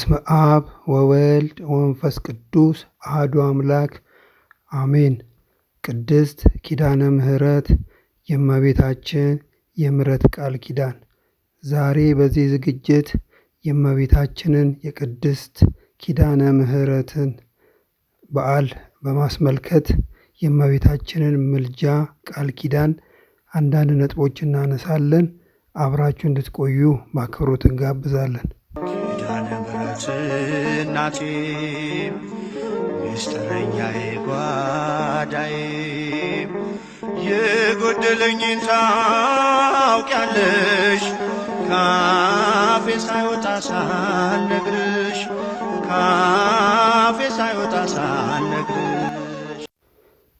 በስመ አብ ወወልድ ወመንፈስ ቅዱስ አሐዱ አምላክ አሜን። ቅድስት ኪዳነ ምሕረት የእመቤታችን የምሕረት ቃል ኪዳን። ዛሬ በዚህ ዝግጅት የእመቤታችንን የቅድስት ኪዳነ ምሕረትን በዓል በማስመልከት የእመቤታችንን ምልጃ ቃል ኪዳን አንዳንድ ነጥቦች እናነሳለን። አብራችሁ እንድትቆዩ በአክብሮት እንጋብዛለን። ኪዳነ ምሕረት እናቴ ሚስጥረኛዬ ጓዳዬ የጎደለኝን ታውቂያለሽ ካፌ ሳይወጣ ሳልነግርሽ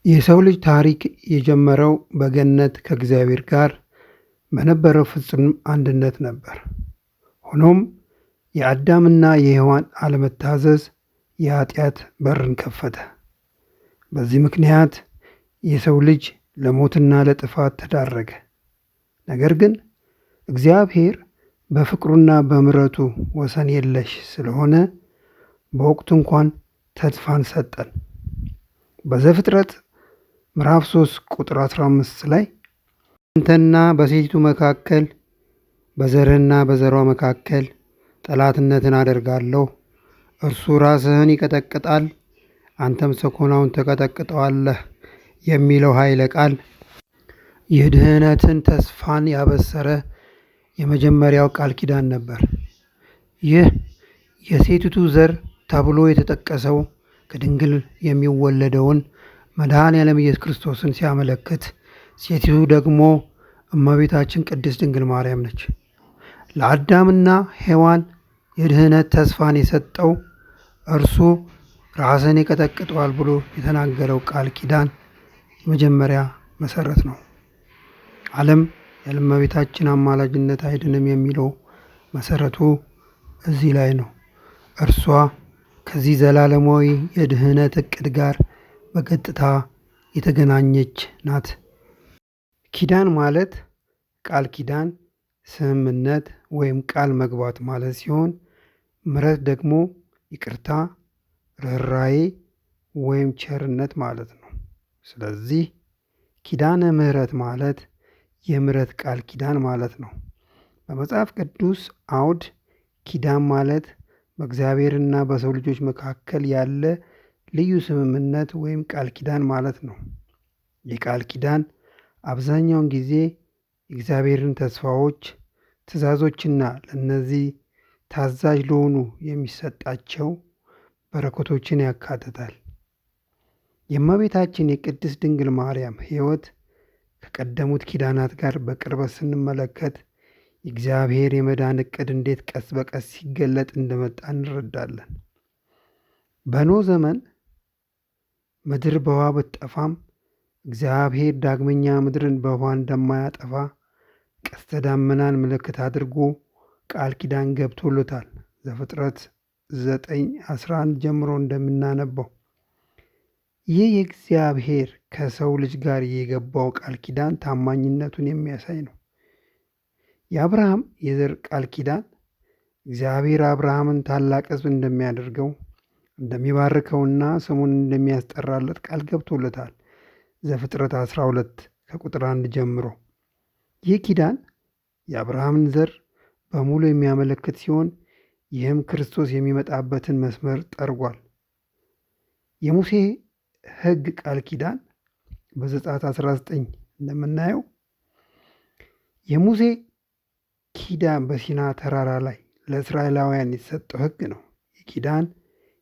የሰው ልጅ ታሪክ የጀመረው በገነት ከእግዚአብሔር ጋር በነበረው ፍጹም አንድነት ነበር። ሆኖም የአዳምና የሔዋን አለመታዘዝ የኃጢአት በርን ከፈተ። በዚህ ምክንያት የሰው ልጅ ለሞትና ለጥፋት ተዳረገ። ነገር ግን እግዚአብሔር በፍቅሩና በምሕረቱ ወሰን የለሽ ስለሆነ በወቅቱ እንኳን ተስፋን ሰጠን። በዘፍጥረት ምዕራፍ 3 ቁጥር 15 ላይ አንተና በሴቲቱ መካከል በዘርህና በዘሯ መካከል ጠላትነትን አደርጋለሁ፣ እርሱ ራስህን ይቀጠቅጣል፣ አንተም ሰኮናውን ትቀጠቅጠዋለህ የሚለው ኃይለ ቃል የድህነትን ተስፋን ያበሰረ የመጀመሪያው ቃል ኪዳን ነበር። ይህ የሴቲቱ ዘር ተብሎ የተጠቀሰው ከድንግል የሚወለደውን መድኃኔዓለም ኢየሱስ ክርስቶስን ሲያመለክት፣ ሴቲቱ ደግሞ እመቤታችን ቅድስት ድንግል ማርያም ነች። ለአዳምና ሔዋን የድህነት ተስፋን የሰጠው እርሱ ራስን ይቀጠቅጠዋል ብሎ የተናገረው ቃል ኪዳን የመጀመሪያ መሰረት ነው። ዓለም ያለ እመቤታችን አማላጅነት አይድንም የሚለው መሰረቱ እዚህ ላይ ነው። እርሷ ከዚህ ዘላለማዊ የድህነት እቅድ ጋር በቀጥታ የተገናኘች ናት። ኪዳን ማለት ቃል ኪዳን፣ ስምምነት ወይም ቃል መግባት ማለት ሲሆን ምሕረት ደግሞ ይቅርታ፣ ርኅራኄ ወይም ቸርነት ማለት ነው። ስለዚህ ኪዳነ ምሕረት ማለት የምሕረት ቃል ኪዳን ማለት ነው። በመጽሐፍ ቅዱስ አውድ ኪዳን ማለት በእግዚአብሔርና በሰው ልጆች መካከል ያለ ልዩ ስምምነት ወይም ቃል ኪዳን ማለት ነው። ይህ ቃል ኪዳን አብዛኛውን ጊዜ የእግዚአብሔርን ተስፋዎች፣ ትእዛዞችና ለእነዚህ ታዛዥ ለሆኑ የሚሰጣቸው በረከቶችን ያካትታል። የእመቤታችን የቅድስት ድንግል ማርያም ሕይወት ከቀደሙት ኪዳናት ጋር በቅርበት ስንመለከት የእግዚአብሔር የመዳን ዕቅድ እንዴት ቀስ በቀስ ሲገለጥ እንደመጣ እንረዳለን። በኖህ ዘመን ምድር በውሃ ብትጠፋም እግዚአብሔር ዳግመኛ ምድርን በውሃ እንደማያጠፋ ቀስተ ደመናን ምልክት አድርጎ ቃል ኪዳን ገብቶለታል። ዘፍጥረት 9:11 ጀምሮ እንደምናነበው ይህ የእግዚአብሔር ከሰው ልጅ ጋር የገባው ቃል ኪዳን ታማኝነቱን የሚያሳይ ነው። የአብርሃም የዘር ቃል ኪዳን እግዚአብሔር አብርሃምን ታላቅ ሕዝብ እንደሚያደርገው እንደሚባርከውና ስሙን እንደሚያስጠራለት ቃል ገብቶለታል። ዘፍጥረት 12 ከቁጥር 1 ጀምሮ ይህ ኪዳን የአብርሃምን ዘር በሙሉ የሚያመለክት ሲሆን ይህም ክርስቶስ የሚመጣበትን መስመር ጠርጓል። የሙሴ ሕግ ቃል ኪዳን በዘጸአት 19 እንደምናየው የሙሴ ኪዳን በሲና ተራራ ላይ ለእስራኤላውያን የተሰጠው ሕግ ነው። ይህ ኪዳን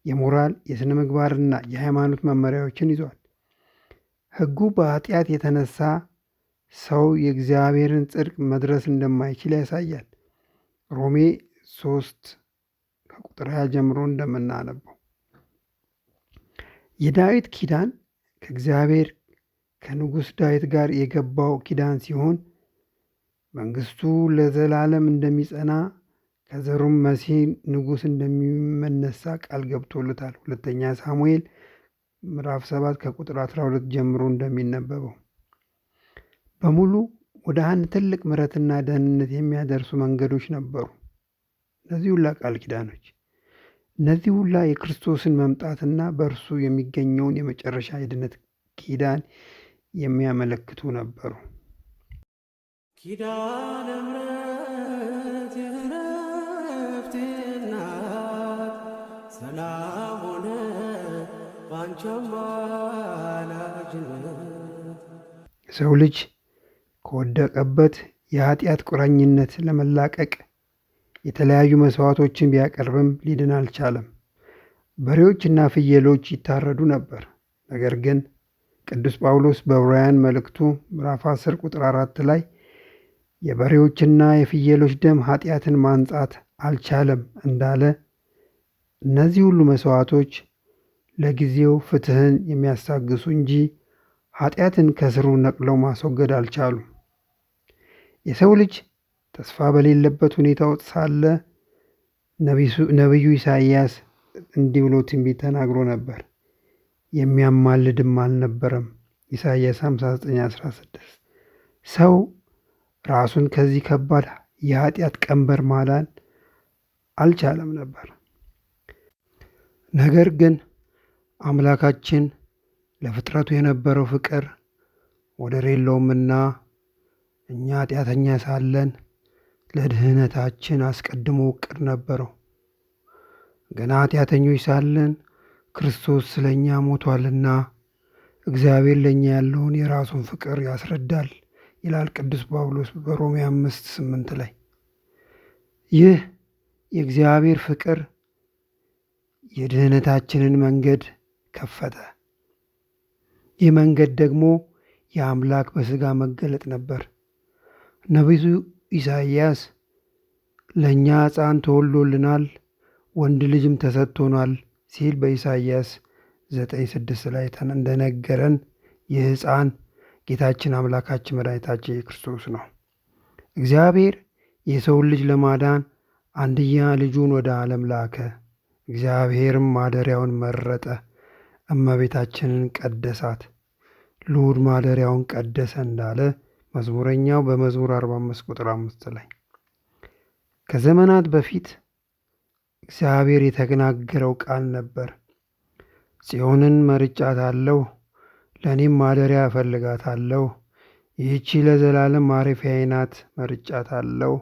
የሞራል የሥነ ምግባርና የሃይማኖት መመሪያዎችን ይዟል። ሕጉ በኃጢአት የተነሳ ሰው የእግዚአብሔርን ጽድቅ መድረስ እንደማይችል ያሳያል። ሮሜ 3 ከቁጥር 20 ጀምሮ እንደምናነበው የዳዊት ኪዳን ከእግዚአብሔር ከንጉሥ ዳዊት ጋር የገባው ኪዳን ሲሆን መንግሥቱ ለዘላለም እንደሚጸና ከዘሩም መሲህ ንጉሥ እንደሚመነሳ ቃል ገብቶለታል። ሁለተኛ ሳሙኤል ምዕራፍ 7 ከቁጥር 12 ጀምሮ እንደሚነበበው በሙሉ ወደ አንድ ትልቅ ምሕረትና ደህንነት የሚያደርሱ መንገዶች ነበሩ። እነዚህ ሁላ ቃል ኪዳኖች እነዚህ ሁላ የክርስቶስን መምጣትና በእርሱ የሚገኘውን የመጨረሻ የድነት ኪዳን የሚያመለክቱ ነበሩ። ኪዳነ ምሕረት የዕረፍቴ እናት ሰላም ሆነ ባንቺ አማላጅነት። ሰው ልጅ ከወደቀበት የኃጢአት ቁራኝነት ለመላቀቅ የተለያዩ መስዋዕቶችን ቢያቀርብም ሊድን አልቻለም። በሬዎችና ፍየሎች ይታረዱ ነበር። ነገር ግን ቅዱስ ጳውሎስ በዕብራውያን መልእክቱ ምዕራፍ 10 ቁጥር 4 ላይ የበሬዎችና የፍየሎች ደም ኃጢአትን ማንጻት አልቻለም እንዳለ እነዚህ ሁሉ መስዋዕቶች ለጊዜው ፍትሕን የሚያስታግሱ እንጂ ኃጢአትን ከስሩ ነቅለው ማስወገድ አልቻሉም። የሰው ልጅ ተስፋ በሌለበት ሁኔታ ውስጥ ሳለ ነቢዩ ኢሳይያስ እንዲህ ብሎ ትንቢት ተናግሮ ነበር። የሚያማልድም አልነበረም። ኢሳይያስ 59:16 ሰው ራሱን ከዚህ ከባድ የኃጢአት ቀንበር ማዳን አልቻለም ነበር። ነገር ግን አምላካችን ለፍጥረቱ የነበረው ፍቅር ወደር የለውምና እኛ ኃጢአተኛ ሳለን ለድህነታችን አስቀድሞ ዕቅድ ነበረው። ገና ኃጢአተኞች ሳለን ክርስቶስ ስለ እኛ ሞቷልና እግዚአብሔር ለእኛ ያለውን የራሱን ፍቅር ያስረዳል ይላል ቅዱስ ጳውሎስ በሮሜ 5:8 ላይ። ይህ የእግዚአብሔር ፍቅር የድህነታችንን መንገድ ከፈተ። ይህ መንገድ ደግሞ የአምላክ በሥጋ መገለጥ ነበር። ነቢዩ ኢሳይያስ ለእኛ ሕፃን ተወልዶልናል፣ ወንድ ልጅም ተሰጥቶናል ሲል በኢሳይያስ 9:6 ላይ እንደነገረን ይህ ሕፃን ጌታችን አምላካችን መድኃኒታችን የክርስቶስ ነው። እግዚአብሔር የሰውን ልጅ ለማዳን አንድያ ልጁን ወደ ዓለም ላከ። እግዚአብሔርም ማደሪያውን መረጠ፣ እመቤታችንን ቀደሳት። ልዑል ማደሪያውን ቀደሰ እንዳለ መዝሙረኛው በመዝሙር 45 ቁጥር 5 ላይ። ከዘመናት በፊት እግዚአብሔር የተናገረው ቃል ነበር። ጽዮንን መርጫታለሁ፣ ለእኔም ማደሪያ እፈልጋታለሁ። ይህቺ ለዘላለም ማረፊያዬ ናት፣ መርጫታለሁ፣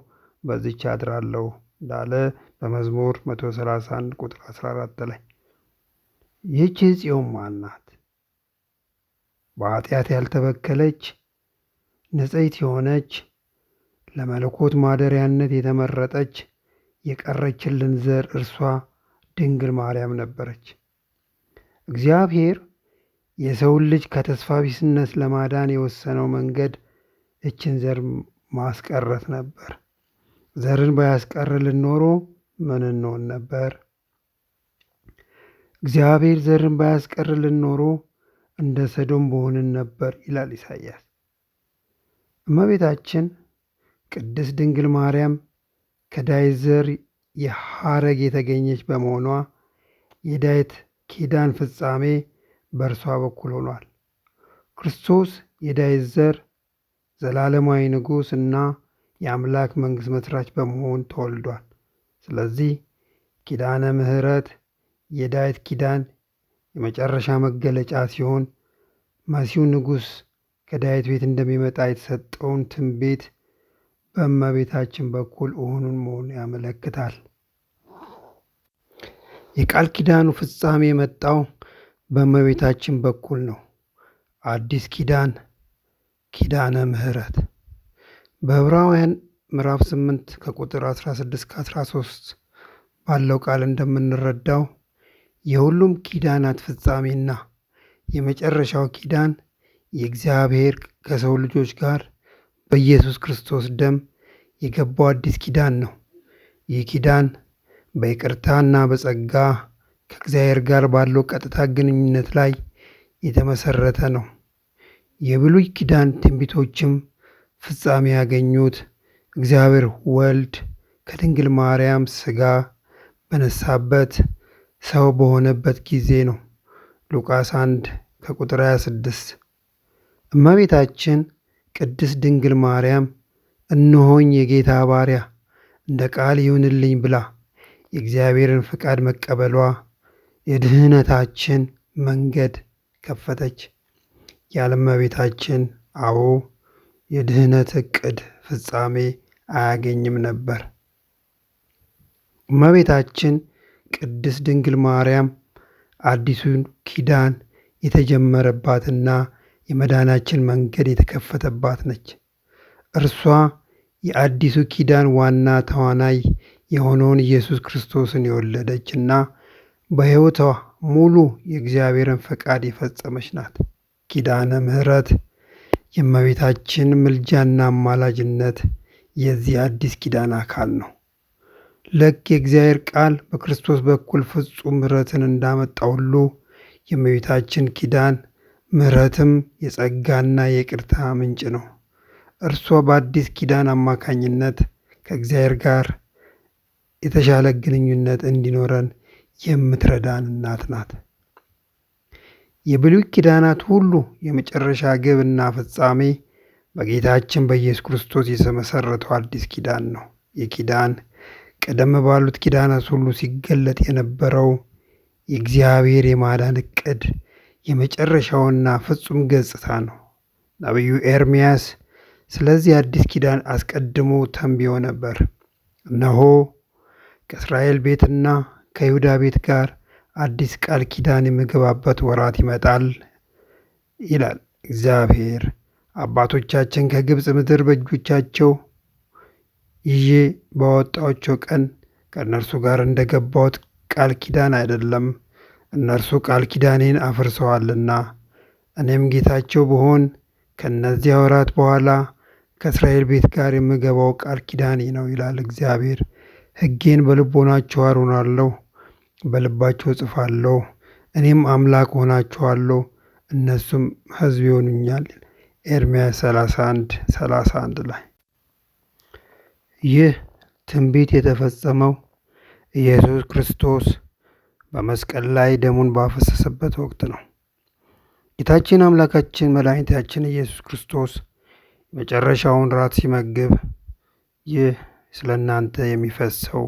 በዚች አድራለሁ እንዳለ በመዝሙር 131 ቁጥር 14 ላይ። ይህቺ ጽዮን ማን ናት? በኃጢአት ያልተበከለች ንጽሕት የሆነች ለመለኮት ማደሪያነት የተመረጠች የቀረችልን ዘር እርሷ ድንግል ማርያም ነበረች። እግዚአብሔር የሰውን ልጅ ከተስፋ ቢስነት ለማዳን የወሰነው መንገድ እችን ዘር ማስቀረት ነበር። ዘርን ባያስቀርልን ኖሮ ምን እንሆን ነበር? እግዚአብሔር ዘርን ባያስቀርልን ኖሮ እንደ ሰዶም በሆንን ነበር ይላል ኢሳይያስ። እመቤታችን ቅድስት ድንግል ማርያም ከዳዊት ዘር የሐረግ የተገኘች በመሆኗ የዳዊት ኪዳን ፍጻሜ በእርሷ በኩል ሆኗል። ክርስቶስ የዳዊት ዘር ዘላለማዊ ንጉሥ እና የአምላክ መንግሥት መስራች በመሆን ተወልዷል። ስለዚህ ኪዳነ ምሕረት የዳዊት ኪዳን የመጨረሻ መገለጫ ሲሆን መሲሁ ንጉሥ ከዳዊት ቤት እንደሚመጣ የተሰጠውን ትንቢት በእመቤታችን በኩል እውኑን መሆኑን ያመለክታል። የቃል ኪዳኑ ፍጻሜ የመጣው በእመቤታችን በኩል ነው። አዲስ ኪዳን ኪዳነ ምሕረት በዕብራውያን ምዕራፍ 8 ከቁጥር 16-13 ባለው ቃል እንደምንረዳው የሁሉም ኪዳናት ፍጻሜና የመጨረሻው ኪዳን የእግዚአብሔር ከሰው ልጆች ጋር በኢየሱስ ክርስቶስ ደም የገባው አዲስ ኪዳን ነው። ይህ ኪዳን በይቅርታና በጸጋ ከእግዚአብሔር ጋር ባለው ቀጥታ ግንኙነት ላይ የተመሰረተ ነው። የብሉይ ኪዳን ትንቢቶችም ፍጻሜ ያገኙት እግዚአብሔር ወልድ ከድንግል ማርያም ሥጋ በነሳበት ሰው በሆነበት ጊዜ ነው። ሉቃስ 1 ከቁጥር 26 እመቤታችን ቅድስት ድንግል ማርያም እነሆኝ የጌታ ባሪያ እንደ ቃል ይሁንልኝ ብላ የእግዚአብሔርን ፍቃድ መቀበሏ የድህነታችን መንገድ ከፈተች። ያለ እመቤታችን አዎ የድህነት ዕቅድ ፍጻሜ አያገኝም ነበር። እመቤታችን ቅድስት ድንግል ማርያም አዲሱን ኪዳን የተጀመረባትና የመዳናችን መንገድ የተከፈተባት ነች። እርሷ የአዲሱ ኪዳን ዋና ተዋናይ የሆነውን ኢየሱስ ክርስቶስን የወለደችና በሕይወቷ ሙሉ የእግዚአብሔርን ፈቃድ የፈጸመች ናት። ኪዳነ ምሕረት የእመቤታችን ምልጃና አማላጅነት የዚህ አዲስ ኪዳን አካል ነው። ልክ የእግዚአብሔር ቃል በክርስቶስ በኩል ፍጹም ምሕረትን እንዳመጣ ሁሉ የእመቤታችን ኪዳን ምሕረትም የጸጋና የይቅርታ ምንጭ ነው። እርሷ በአዲስ ኪዳን አማካኝነት ከእግዚአብሔር ጋር የተሻለ ግንኙነት እንዲኖረን የምትረዳን እናት ናት። የብሉይ ኪዳናት ሁሉ የመጨረሻ ግብና ፍጻሜ በጌታችን በኢየሱስ ክርስቶስ የተመሠረተው አዲስ ኪዳን ነው። ይህ ኪዳን ቀደም ባሉት ኪዳናት ሁሉ ሲገለጥ የነበረው የእግዚአብሔር የማዳን ዕቅድ የመጨረሻውና ፍጹም ገጽታ ነው። ነቢዩ ኤርምያስ ስለዚህ አዲስ ኪዳን አስቀድሞ ተንብዮ ነበር። እነሆ ከእስራኤል ቤትና ከይሁዳ ቤት ጋር አዲስ ቃል ኪዳን የምገባበት ወራት ይመጣል ይላል እግዚአብሔር። አባቶቻችን ከግብፅ ምድር በእጆቻቸው ይዤ ባወጣኋቸው ቀን ከእነርሱ ጋር እንደገባሁት ቃል ኪዳን አይደለም፣ እነርሱ ቃል ኪዳኔን አፍርሰዋልና እኔም ጌታቸው ብሆን ከእነዚያ ወራት በኋላ ከእስራኤል ቤት ጋር የምገባው ቃል ኪዳኔ ነው ይላል እግዚአብሔር። ሕጌን በልቦናቸው አኖራለሁ፣ በልባቸው እጽፋለሁ። እኔም አምላክ ሆናቸዋለሁ፣ እነሱም ሕዝብ ይሆኑኛል። ኤርምያስ 31:31 ላይ ይህ ትንቢት የተፈጸመው ኢየሱስ ክርስቶስ በመስቀል ላይ ደሙን ባፈሰሰበት ወቅት ነው። ጌታችን አምላካችን መድኃኒታችን ኢየሱስ ክርስቶስ የመጨረሻውን ራት ሲመግብ ይህ ስለ እናንተ የሚፈሰው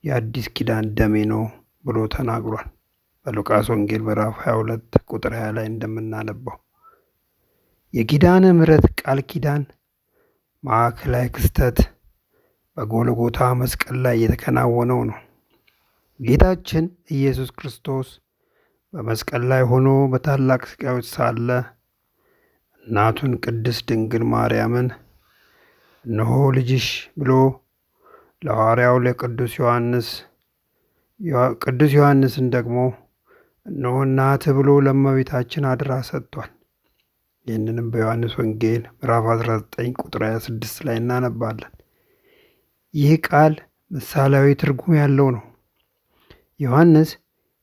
የአዲስ ኪዳን ደሜ ነው ብሎ ተናግሯል። በሉቃስ ወንጌል ምዕራፍ 22 ቁጥር 20 ላይ እንደምናነባው የኪዳነ ምሕረት ቃል ኪዳን ማዕከላዊ ክስተት በጎልጎታ መስቀል ላይ የተከናወነው ነው። ጌታችን ኢየሱስ ክርስቶስ በመስቀል ላይ ሆኖ በታላቅ ስቃዮች ሳለ እናቱን ቅድስት ድንግል ማርያምን እነሆ ልጅሽ ብሎ ለሐዋርያው ለቅዱስ ዮሐንስ፣ ቅዱስ ዮሐንስን ደግሞ እነሆ እናትህ ብሎ ለእመቤታችን አደራ ሰጥቷል። ይህንንም በዮሐንስ ወንጌል ምዕራፍ 19 ቁጥር 26 ላይ እናነባለን። ይህ ቃል ምሳሌያዊ ትርጉም ያለው ነው። ዮሐንስ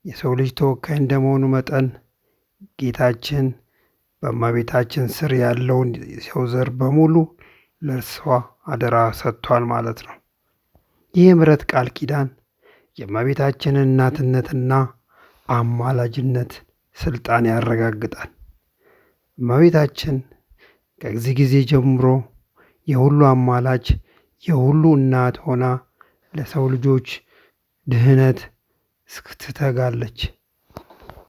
የሰው ልጅ ተወካይ እንደመሆኑ መጠን ጌታችን በእመቤታችን ስር ያለውን የሰው ዘር በሙሉ ለእርሷ አደራ ሰጥቷል ማለት ነው። ይህ የምሕረት ቃል ኪዳን የእመቤታችንን እናትነትና አማላጅነት ስልጣን ያረጋግጣል። እመቤታችን ከዚህ ጊዜ ጀምሮ የሁሉ አማላጅ፣ የሁሉ እናት ሆና ለሰው ልጆች ድህነት እስክትተጋለች።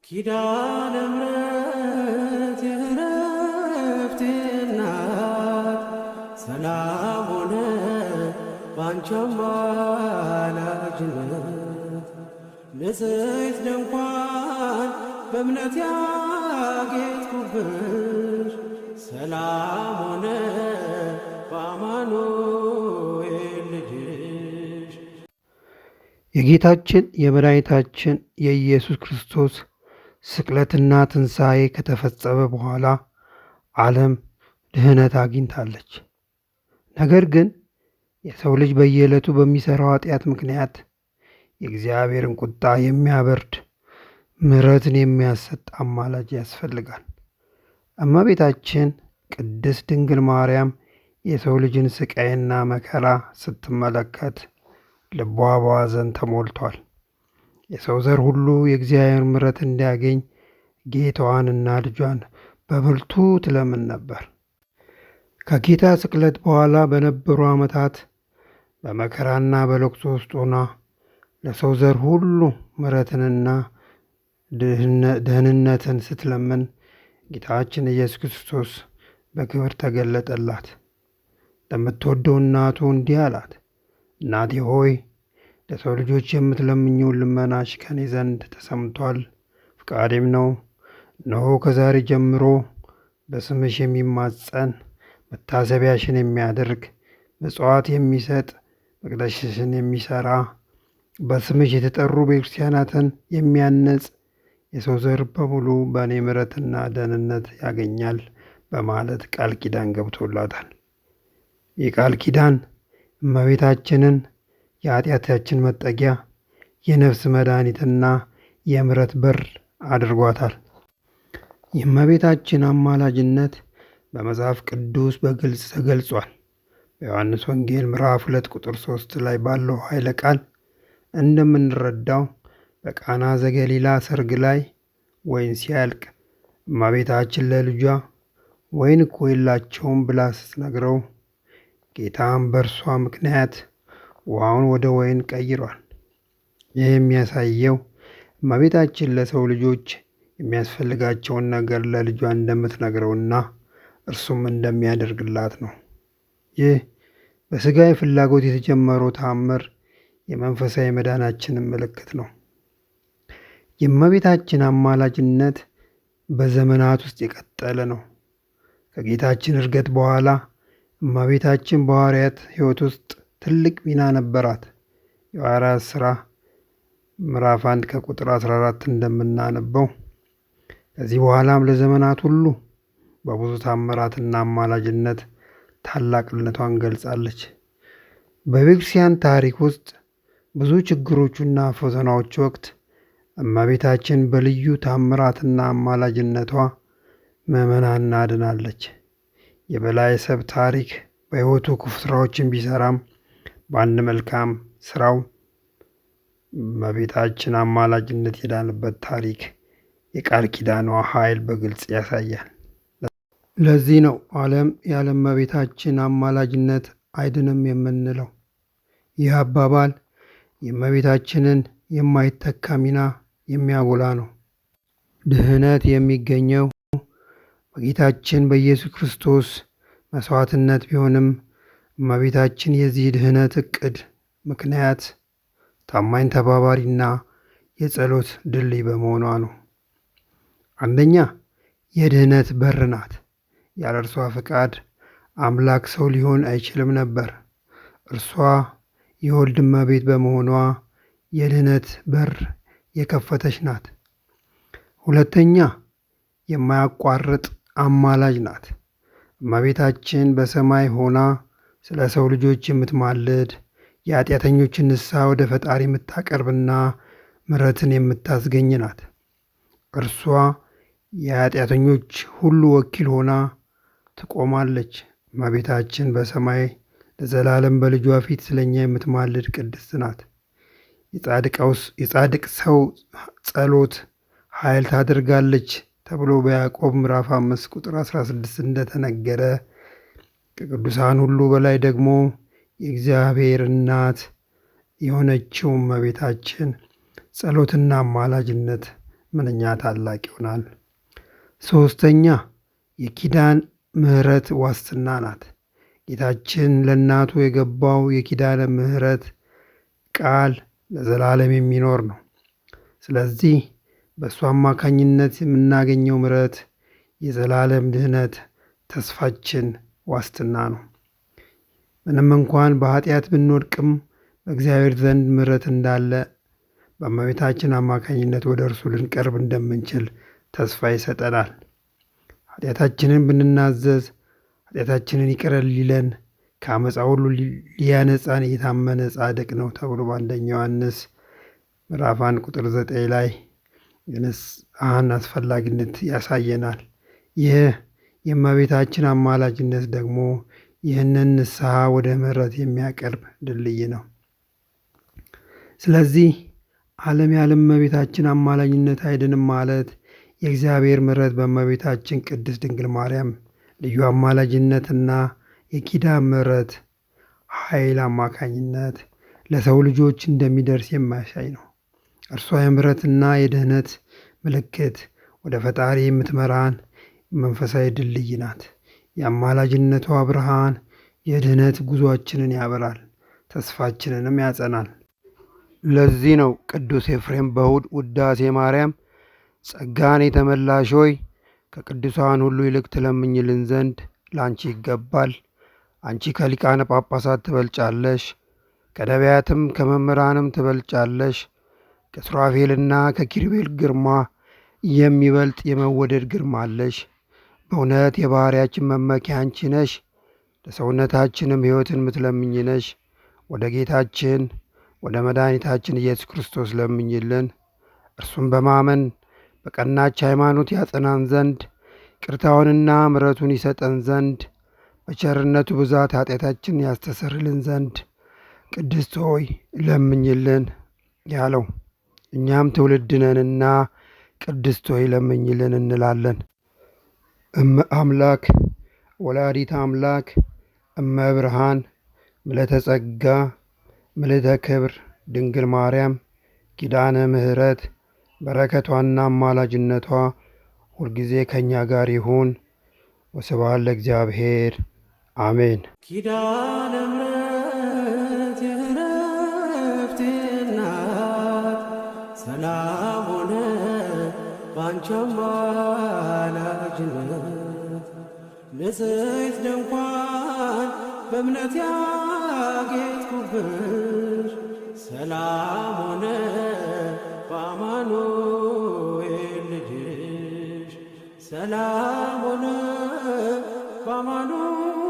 ኪዳነ ምሕረት የዕረፍቴ እናት ሰላም ሆነ ባንቺ አማላጅነት ንጽሕት ድንኳን በእምነት ያጌጥኩብሽ ሰላም ሆነ በአማኑኤል ልጅሽ። የጌታችን የመድኃኒታችን የኢየሱስ ክርስቶስ ስቅለትና ትንሣኤ ከተፈጸመ በኋላ ዓለም ድህነት አግኝታለች። ነገር ግን የሰው ልጅ በየዕለቱ በሚሠራው ኃጢአት ምክንያት የእግዚአብሔርን ቁጣ የሚያበርድ ምሕረትን የሚያሰጥ አማላጅ ያስፈልጋል። እመቤታችን ቅድስት ድንግል ማርያም የሰው ልጅን ስቃይና መከራ ስትመለከት ልቧ በሐዘን ተሞልቷል። የሰው ዘር ሁሉ የእግዚአብሔር ምሕረት እንዲያገኝ ጌታዋንና ልጇን በብርቱ ትለምን ነበር። ከጌታ ስቅለት በኋላ በነበሩ ዓመታት በመከራና በለቅሶ ውስጥ ሆና ለሰው ዘር ሁሉ ምሕረትንና ደህንነትን ስትለምን ጌታችን ኢየሱስ ክርስቶስ በክብር ተገለጠላት። ለምትወደው እናቱ እንዲህ አላት፣ እናቴ ሆይ ለሰው ልጆች የምትለምኚውን ልመናሽ ከኔ ዘንድ ተሰምቷል፣ ፍቃዴም ነው። እነሆ ከዛሬ ጀምሮ በስምሽ የሚማጸን መታሰቢያሽን የሚያደርግ ምጽዋት የሚሰጥ መቅደስሽን የሚሠራ በስምሽ የተጠሩ ቤተክርስቲያናትን የሚያነጽ የሰው ዘር በሙሉ በእኔ ምሕረትና ደህንነት ያገኛል በማለት ቃል ኪዳን ገብቶላታል። ይህ ቃል ኪዳን እመቤታችንን የኃጢአታችን መጠጊያ የነፍስ መድኃኒትና የምሕረት በር አድርጓታል። የእመቤታችን አማላጅነት በመጽሐፍ ቅዱስ በግልጽ ተገልጿል። በዮሐንስ ወንጌል ምዕራፍ 2 ቁጥር 3 ላይ ባለው ኃይለ ቃል እንደምንረዳው በቃና ዘገሊላ ሰርግ ላይ ወይን ሲያልቅ እመቤታችን ለልጇ ወይን እኮ የላቸውም ብላ ስትነግረው ጌታም በእርሷ ምክንያት ውሃውን ወደ ወይን ቀይሯል። ይህ የሚያሳየው እመቤታችን ለሰው ልጆች የሚያስፈልጋቸውን ነገር ለልጇ እንደምትነግረውና እርሱም እንደሚያደርግላት ነው። ይህ በሥጋዊ ፍላጎት የተጀመረው ተአምር የመንፈሳዊ መዳናችንን ምልክት ነው። የእመቤታችን አማላጅነት በዘመናት ውስጥ የቀጠለ ነው። ከጌታችን ዕርገት በኋላ እመቤታችን በሐዋርያት ሕይወት ውስጥ ትልቅ ሚና ነበራት። የሐዋርያት ሥራ ምዕራፍ 1 ከቁጥር 14 እንደምናነበው ከዚህ በኋላም ለዘመናት ሁሉ በብዙ ታምራትና አማላጅነት ታላቅነቷን ገልጻለች። በቤተክርስቲያን ታሪክ ውስጥ ብዙ ችግሮቹና ፈተናዎች ወቅት እመቤታችን በልዩ ታምራትና አማላጅነቷ ምዕመናንን አድናለች። የበላይ ሰብ ታሪክ በሕይወቱ ክፉ ስራዎችን ቢሰራም በአንድ መልካም ስራው እመቤታችን አማላጅነት የዳነበት ታሪክ የቃል ኪዳኗ ኃይል በግልጽ ያሳያል። ለዚህ ነው ዓለም ያለ እመቤታችን አማላጅነት አይድንም የምንለው። ይህ አባባል የእመቤታችንን የማይተካ ሚና የሚያጎላ ነው። ድህነት የሚገኘው በጌታችን በኢየሱስ ክርስቶስ መስዋዕትነት ቢሆንም እመቤታችን የዚህ ድህነት ዕቅድ ምክንያት ታማኝ ተባባሪና የጸሎት ድልድይ በመሆኗ ነው። አንደኛ የድህነት በር ናት። ያለ እርሷ ፈቃድ አምላክ ሰው ሊሆን አይችልም ነበር። እርሷ የወልድ እመቤት በመሆኗ የድህነት በር የከፈተች ናት። ሁለተኛ የማያቋርጥ አማላጅ ናት። እመቤታችን በሰማይ ሆና ስለ ሰው ልጆች የምትማልድ የኃጢአተኞችን ንስሐ ወደ ፈጣሪ የምታቀርብና ምሕረትን የምታስገኝ ናት። እርሷ የኃጢአተኞች ሁሉ ወኪል ሆና ትቆማለች። እመቤታችን በሰማይ ለዘላለም በልጇ ፊት ስለኛ የምትማልድ ቅድስት ናት። የጻድቅ ሰው ጸሎት ኃይል ታደርጋለች ተብሎ በያዕቆብ ምዕራፍ 5 ቁጥር 16 እንደተነገረ ከቅዱሳን ሁሉ በላይ ደግሞ የእግዚአብሔር እናት የሆነችው እመቤታችን ጸሎትና አማላጅነት ምንኛ ታላቅ ይሆናል። ሶስተኛ የኪዳን ምሕረት ዋስትና ናት። ጌታችን ለእናቱ የገባው የኪዳነ ምሕረት ቃል ለዘላለም የሚኖር ነው። ስለዚህ በእሱ አማካኝነት የምናገኘው ምሕረት የዘላለም ድህነት ተስፋችን ዋስትና ነው። ምንም እንኳን በኃጢአት ብንወድቅም በእግዚአብሔር ዘንድ ምሕረት እንዳለ በእመቤታችን አማካኝነት ወደ እርሱ ልንቀርብ እንደምንችል ተስፋ ይሰጠናል። ኃጢአታችንን ብንናዘዝ ኃጢአታችንን ይቅር ሊለን ከአመፃ ሁሉ ሊያነጻን የታመነ ጻድቅ ነው ተብሎ በአንደኛ ዮሐንስ ምዕራፍ 1 ቁጥር 9 ላይ የንስሐን አስፈላጊነት ያሳየናል። ይህ የእመቤታችን አማላጅነት ደግሞ ይህንን ንስሐ ወደ ምሕረት የሚያቀርብ ድልድይ ነው። ስለዚህ ዓለም ያለ እመቤታችን አማላጅነት አይድንም ማለት የእግዚአብሔር ምሕረት በእመቤታችን ቅድስት ድንግል ማርያም ልዩ አማላጅነትና የኪዳን ምሕረት ኃይል አማካኝነት ለሰው ልጆች እንደሚደርስ የሚያሳይ ነው። እርሷ የምሕረትና የድኅነት ምልክት፣ ወደ ፈጣሪ የምትመራን መንፈሳዊ ድልድይ ናት። የአማላጅነቷ ብርሃን የድኅነት ጉዞአችንን ያበራል፣ ተስፋችንንም ያጸናል። ለዚህ ነው ቅዱስ ኤፍሬም በእሁድ ውዳሴ ማርያም ጸጋን የተመላሽ ሆይ ከቅዱሳን ሁሉ ይልቅ ትለምኝልን ዘንድ ለአንቺ ይገባል። አንቺ ከሊቃነ ጳጳሳት ትበልጫለሽ፣ ከነቢያትም ከመምህራንም ትበልጫለሽ። ከሱራፌልና ከኪሩቤል ግርማ የሚበልጥ የመወደድ ግርማ አለሽ። በእውነት የባሕርያችን መመኪያ አንቺ ነሽ፣ ለሰውነታችንም ሕይወትን ምትለምኝ ነሽ። ወደ ጌታችን ወደ መድኃኒታችን ኢየሱስ ክርስቶስ ለምኝልን። እርሱም በማመን በቀናች ሃይማኖት ያጸናን ዘንድ ይቅርታውንና ምሕረቱን ይሰጠን ዘንድ በቸርነቱ ብዛት ኃጢአታችን ያስተሰርልን ዘንድ ቅድስት ሆይ ለምኝልን ያለው። እኛም ትውልድ ነንና ቅድስት ሆይ ለምኝልን እንላለን። እመ አምላክ ወላዲተ አምላክ እመ ብርሃን ምልዕተ ጸጋ ምልዕተ ክብር ድንግል ማርያም ኪዳነ ምሕረት በረከቷና አማላጅነቷ ሁልጊዜ ከእኛ ጋር ይሁን። ወስብሐት ለእግዚአብሔር አሜን። ኪዳነ ምሕረት የዕረፍቴ እናት ሰላም ሆነ ባንቺ አማላጅነት። ንጽሕት ድንኳን በእምነት ያጌጥኩብሽ ሰላም ሆነ በአማኑኤል ልጅሽ ሰላም ሆነ በአማኑኤል